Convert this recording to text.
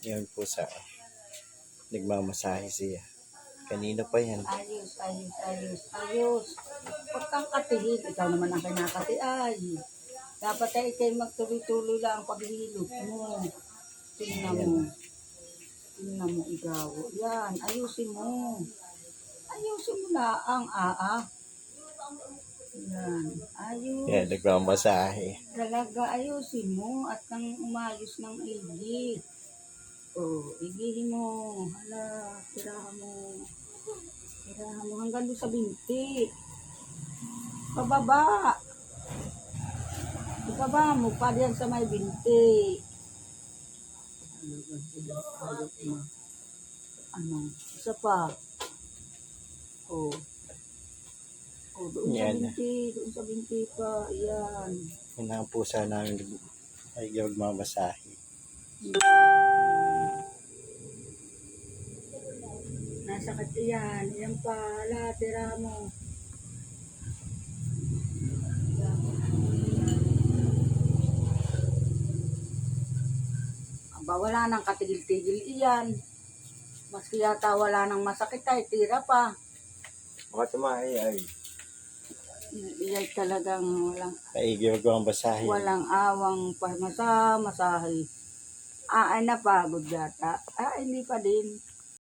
Yan po sa nagmamasahe siya. Kanina pa yan. Ayos, ayos, ayos, ayos. Huwag kang katihid. Ikaw naman ang kinakati. Ay, dapat ay ikay magtuloy-tuloy lang ang paghilot mo. Tingnan mo. Tingnan mo ikaw. Yan, ayusin mo. Ayusin mo na ang Yan, ayos. Yan, nagmamasahe. Talaga ayusin mo at nang umayos ng igi. Igihin mo. Hala, tirahan mo. Tirahan mo hanggang doon sa binti. Pababa. Ibaba mo pa diyan sa may binti. Ano? Isa pa. Doon Yan. sa binti. Doon sa binti pa. Yan. Yan ang pusa namin ay magmamasahe. Nasakit yan. Yan pa. Hala, tira mo. Aba, wala nang katigil-tigil iyan. Maski yata wala nang masakit ay tira pa. Mga tumahay ay Iyay talagang magmamasahe. walang awang masahe. Ay napagod yata. Hindi pa din.